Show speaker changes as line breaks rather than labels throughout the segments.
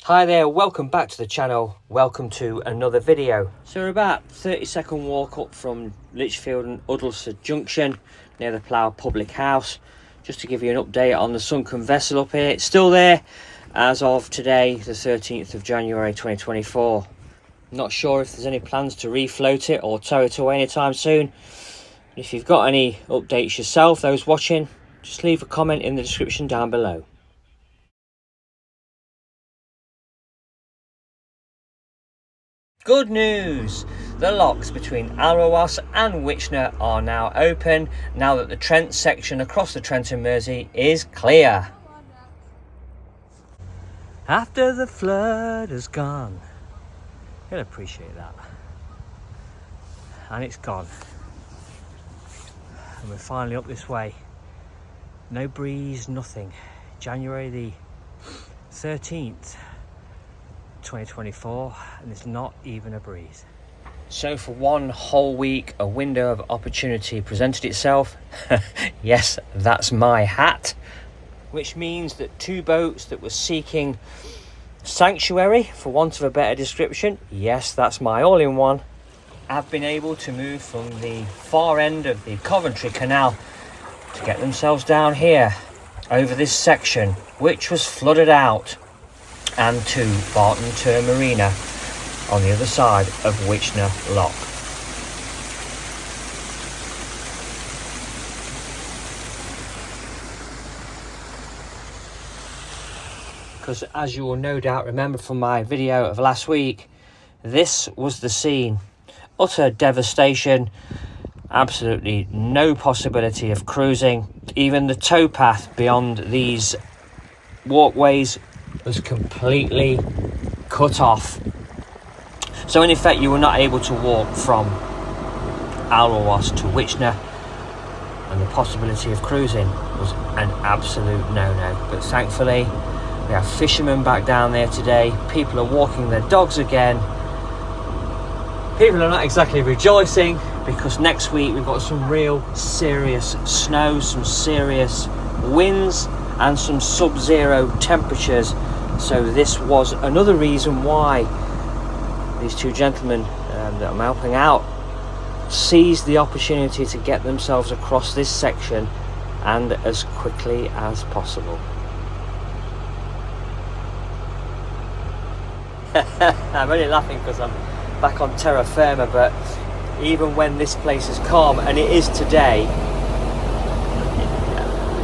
Hi there, welcome back to the channel, welcome to another video. So we're about 30-second walk up from Lichfield and Udlesford Junction near the Plough Public House, just to give you an update on the sunken vessel up here. It's still there as of today, the 13th of January 2024. Not sure if there's any plans to refloat it or tow it away anytime soon. If you've got any updates yourself, those watching, just leave a comment in the description down below. Good news! The locks between Alrewas and Witchner are now open now that the Trent section across the Trent and Mersey is clear. After the flood has gone. You'll appreciate that. And it's gone. And we're finally up this way. No breeze, nothing. January the 13th. 2024, and there's not even a breeze. So for one whole week a window of opportunity presented itself. Yes, that's my hat, which means that two boats that were seeking sanctuary, for want of a better description, yes, that's my all-in-one, have been able to move from the far end of the Coventry Canal to get themselves down here over this section, which was flooded out, and to Barton Turn Marina on the other side of Witchner Lock. Because as you will no doubt remember from my video of last week, this was the scene. Utter devastation, absolutely no possibility of cruising. Even the towpath beyond these walkways was completely cut off. So in effect you were not able to walk from Alrewas to Witchner, and the possibility of cruising was an absolute no-no. But thankfully we have fishermen back down there today. People are walking their dogs again. People are not exactly rejoicing because next week we've got some real serious snow, some serious winds and some sub-zero temperatures. So this was another reason why these two gentlemen that I'm helping out seized the opportunity to get themselves across this section, and as quickly as possible. I'm only laughing because I'm back on terra firma, but even when this place is calm, and it is today,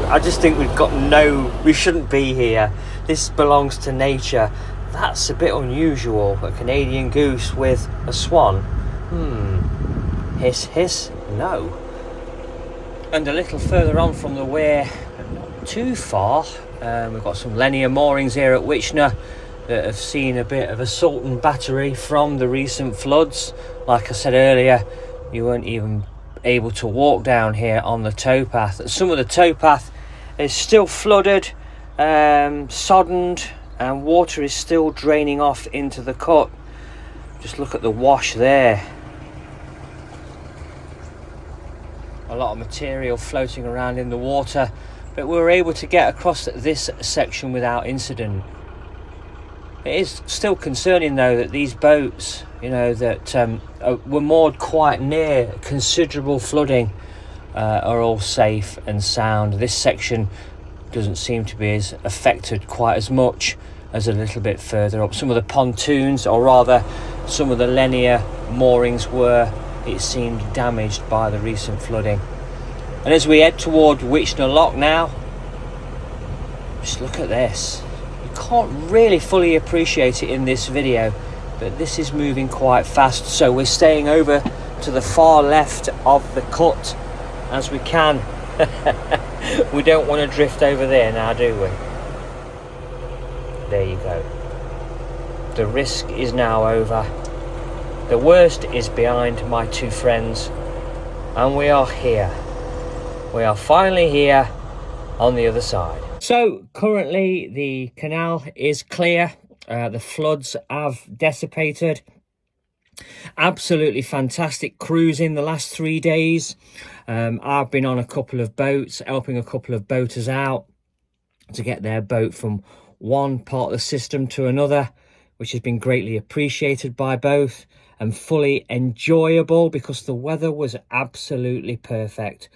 I just think we shouldn't be here. This belongs to nature. That's a bit unusual. A Canadian goose with a swan. Hiss, hiss, no. And a little further on from the weir, not too far, we've got some linear moorings here at Witchner that have seen a bit of assault and battery from the recent floods. Like I said earlier, you weren't even able to walk down here on the towpath. Some of the towpath is still flooded, soddened, and water is still draining off into the cut. Just look at the wash there. A lot of material floating around in the water, but we were able to get across this section without incident. It is still concerning though that these boats, that were moored quite near considerable flooding, are all safe and sound. This section doesn't seem to be as affected quite as much as a little bit further up. Some of the pontoons, or rather some of the linear moorings, were, it seemed, damaged by the recent flooding. And as we head toward Witchner Lock now, just look at this. You can't really fully appreciate it in this video, but this is moving quite fast. So we're staying over to the far left of the cut as we can. We don't want to drift over there now, do we? There you go. The risk is now over. The worst is behind, my two friends, and we are here. We are finally here on the other side. So currently the canal is clear. The floods have dissipated. Absolutely fantastic cruising the last 3 days. I've been on a couple of boats, helping a couple of boaters out to get their boat from one part of the system to another, which has been greatly appreciated by both and fully enjoyable because the weather was absolutely perfect.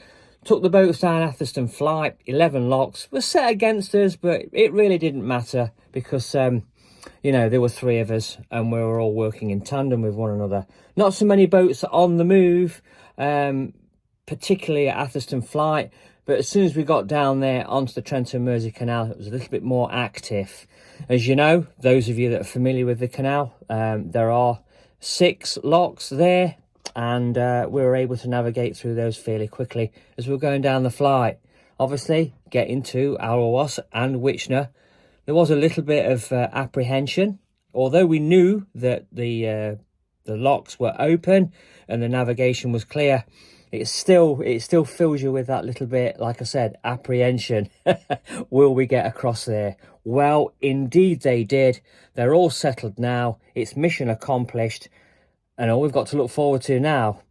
Took the boats down Atherstone Flight, 11 locks, was set against us, but it really didn't matter because, you know, there were 3 of us and we were all working in tandem with one another. Not so many boats on the move, particularly at Atherstone Flight, but as soon as we got down there onto the Trent and Mersey Canal, it was a little bit more active. As you know, those of you that are familiar with the canal, there are 6 locks there, and we were able to navigate through those fairly quickly as we were going down the flight. Obviously, getting to Alrewas and Witchner, there was a little bit of apprehension, although we knew that the locks were open and the navigation was clear. It still fills you with that little bit, like I said, apprehension. Will we get across there? Well, indeed they did. They're all settled now. It's mission accomplished. And all we've got to look forward to now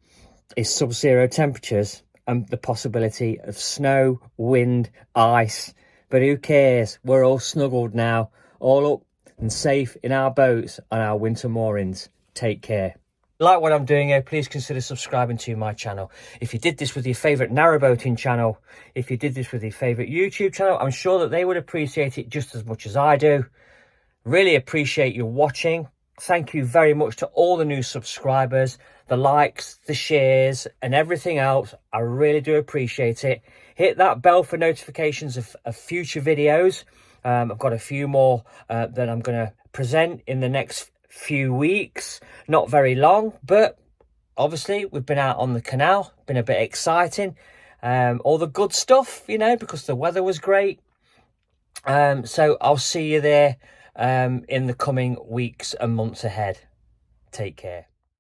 is sub-zero temperatures and the possibility of snow, wind, ice. But who cares? We're all snuggled now, all up and safe in our boats on our winter moorings. Take care. Like what I'm doing here, please consider subscribing to my channel. If you did this with your favourite narrowboating channel, if you did this with your favourite YouTube channel, I'm sure that they would appreciate it just as much as I do. Really appreciate you watching. Thank you very much to all the new subscribers, the likes, the shares and everything else. I really do appreciate it. Hit that bell for notifications of future videos. I've got a few more that I'm going to present in the next few weeks. Not very long, but obviously we've been out on the canal, been a bit exciting. All the good stuff, you know, because the weather was great. So I'll see you there in the coming weeks and months ahead. Take care.